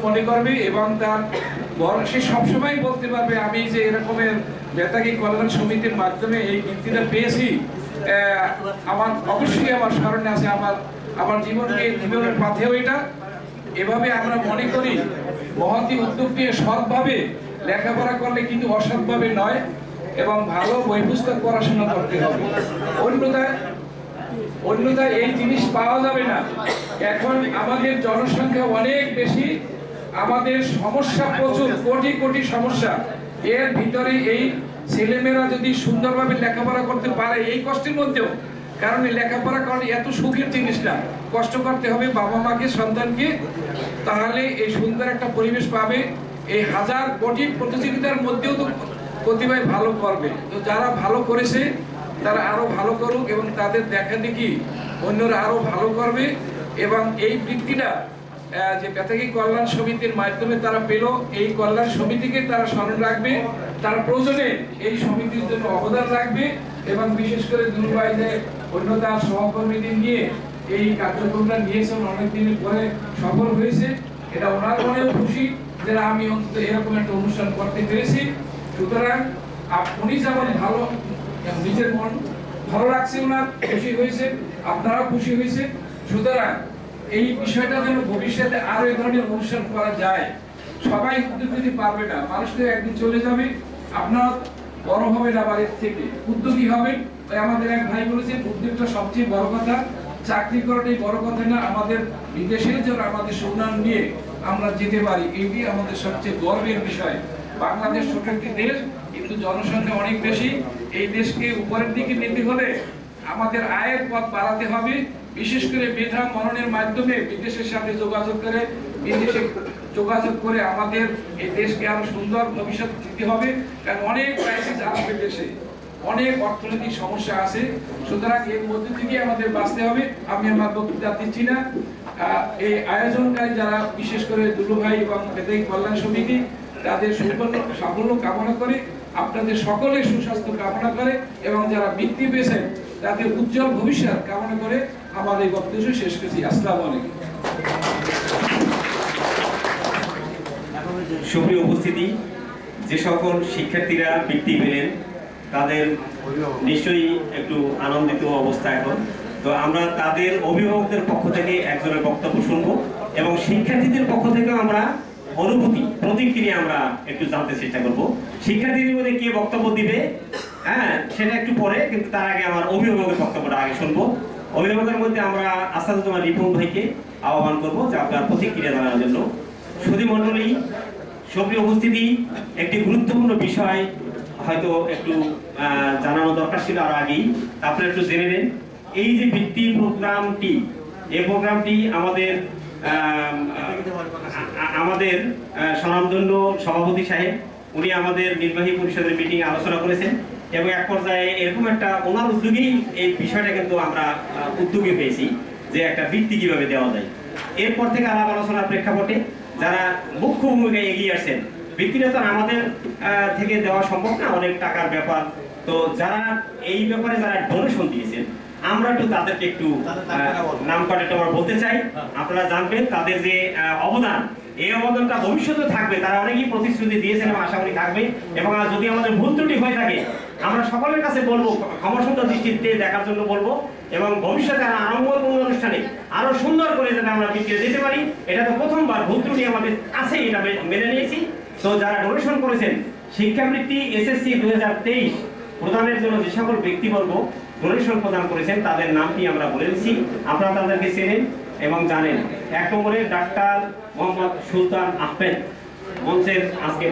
মনে করবে এবং তার সে সবসময় বলতে পারবে আমি যে এরকমের বেতাগী কল্যাণ সমিতির মাধ্যমে এই বৃত্তিটা পেয়েছি, আমার অবশ্যই আমার স্মরণে আছে, আমার জীবনের পাথেও এটা। এভাবে আমরা মনে করি মহতী উদ্যোগ নিয়ে সৎভাবে লেখাপড়া করলে কিন্তু অসৎভাবে নয়, এবং ভালো বই পুস্তক পড়াশোনা করতে হবে। অন্যথায় এই জিনিস পাওয়া যাবে না। এখন আমাদের জনসংখ্যা অনেক বেশি, আমাদের সমস্যা প্রচুর, কোটি কোটি সমস্যা। এর ভিতরে এই ছেলেমেয়েরা যদি সুন্দরভাবে লেখাপড়া করতে পারে এই কষ্টের মধ্যেও, কারণ এই লেখাপড়া করা এত সুখের জিনিস না, কষ্ট করতে হবে বাবা মাকে, সন্তানকে, তাহলে এই সুন্দর একটা পরিবেশ পাবে। এই হাজার কোটি প্রতিযোগিতার মধ্যেও তো প্রতিভায় ভালো করবে। তো যারা ভালো করেছে তারা আরো ভালো করুক, এবং তাদের দেখা দেখি অন্যরা আরো ভালো করবে। এবং এই বৃত্তিটা যে বেতাগী কল্যাণ সমিতির মাধ্যমে তারা পেল, এই কল্যাণ সমিতিকে তারা স্মরণ রাখবে, তারা প্রয়োজনে এই সমিতির জন্য অবদান রাখবে। এবং বিশেষ করে দুর্বাইদের অন্য তার সহকর্মীদের নিয়ে এই কার্যক্রমটা নিয়েছেন, অনেকদিনের পরে সফল হয়েছে। এটা ওনার মনেও খুশি যে আমি অন্তত এরকম একটা অনুষ্ঠান করতে পেরেছি। সুতরাং উনি যেমন ভালো, নিজের মন ভালো লাগছে, ওনার খুশি হয়েছে, আপনারাও খুশি হয়েছে। সুতরাং এই বিষয়টা যেন ভবিষ্যতে আরো এই ধরনের অনুষ্ঠান করা যায়। সবাই উদ্যোগ নিতে পারবে না, মানুষ তো একদিন চলে যাবে, আপনার বড় হবে না, বাড়ির থেকে উদ্যোগী হবেন। তাই আমাদের এক ভাই বলেছেন উদ্যোগটা সবচেয়ে বড় কথা, চাকরি করাটাই বড় কথা না, আমাদের বিদেশের জন্য আমাদের সুনাম নিয়ে আমরা যেতে পারি, এটি আমাদের সবচেয়ে গর্বের বিষয়। বাংলাদেশ ছোট একটি দেশ, কিন্তু জনসংখ্যা অনেক বেশি। এই দেশকে উপরের দিকে নিতে হলে আমাদের আয়ের পথ বাড়াতে হবে, বিশেষ করে মেধা মননের মাধ্যমে বিদেশের সাথে যোগাযোগ করে আমাদের এই দেশকে আরো সুন্দর ভবিষ্যৎ দিতে হবে। কারণ অনেক ক্রাইসিস আসবে দেশে, অনেক অর্থনৈতিক সমস্যা আছে। সুতরাং এর মধ্যে থেকে আমাদের বাঁচতে হবে। আমি আমার বক্তব্য দিচ্ছি না। এই আয়োজনকারী যারা, বিশেষ করে দুলু ভাই এবং বেতাগী কল্যাণ সমিতি, তাদের সাফল্য কামনা করে, আপনাদের সকলের সুস্বাস্থ্য কামনা করে, এবং যারা বৃত্তি পেয়েছেন তাদের উজ্জ্বল ভবিষ্যৎ কামনা করে আমার এই বক্তব্য শেষ করছি। আসসালামু আলাইকুম। সুপ্রিয় উপস্থিতি, যে সকল শিক্ষার্থীরা বৃত্তি পেলেন তাদের নিশ্চয়ই একটু আনন্দিত অবস্থা এখন। তো আমরা তাদের অভিভাবকদের পক্ষ থেকে একজনের বক্তব্য শুনবো, এবং শিক্ষার্থীদের পক্ষ থেকেও আমরা অনুভূতি, প্রতিক্রিয়া আমরা একটু জানতে চেষ্টা করব। শিক্ষার্থীদের মধ্যে কে বক্তব্য দিবে, সেটা একটু পরে, কিন্তু তার আগে আমার অভিভাবকের বক্তব্যটা আগে শুনবো। অভিভাবকের মধ্যে আমরা আসাদুজ্জামান রিপন ভাইকে আহ্বান করবো যে আপনার প্রতিক্রিয়া জানানোর জন্য। সুধী মণ্ডলী, সুপ্রিয় উপস্থিতি, একটি গুরুত্বপূর্ণ বিষয় হয়তো একটু জানানো দরকার ছিল আর আগেই, আপনারা একটু জেনে নেন। এই যে বৃত্তি প্রোগ্রামটি, এই প্রোগ্রামটি আমাদের স্বনামধন্য সভাপতি সাহেব, উনি আমাদের নির্বাহী পরিষদের মিটিং আলোচনা করেছেন, এবং এক পর্যায়ে এরকম একটা ওনার উদ্যোগেই এই বিষয়টা কিন্তু আমরা উদ্যোগে পেয়েছি যে একটা বৃত্তি কিভাবে দেওয়া যায়। এরপর থেকে আলাপ আলোচনার প্রেক্ষাপটে যারা মুখ্য ভূমিকায় এগিয়ে আসছেন, বৃত্তিটা তো আমাদের থেকে দেওয়া সম্ভব না, অনেক টাকার ব্যাপার। তো যারা এই ব্যাপারে যারা ডোনেশন দিয়েছেন, আমরা একটু তাদেরকে একটু নাম কাটে বলতে চাই। আপনারা জানবেন তাদের যে অবদান, এই অবদানটা ভবিষ্যতে থাকবে। তারা অনেকেই প্রতিশ্রুতি দিয়েছেন এবং আশা করি থাকবে। এবং যদি আমাদের ভুল ত্রুটি হয়ে থাকে, আমরা সকলের কাছে বলবো, ক্ষমাসুন্দর দৃষ্টিতে দেখার জন্য বলবো, এবং ভবিষ্যতে আরম্ভপূর্ণ অনুষ্ঠানে আরো সুন্দর করে যাতে আমরা বৃত্তি দিতে পারি। এটা তো প্রথমবার, ভুল ত্রুটি আমাদের আছে, এটা মেনে নিয়েছি। তো যারা ডোনেশন করেছেন, শিক্ষাবৃত্তি SSC 2023 প্রদানের জন্য যে সকল ব্যক্তিবর্গ ডোনেশন প্রদান করেছেন, তাদের নামটি আমরা বলে দিচ্ছি, আপনারা তাদেরকে চেনেন এবং জানেন। 1 নম্বরে ডাক্তার মোহাম্মদ সুলতান আহমেদ, মঞ্চের আজকে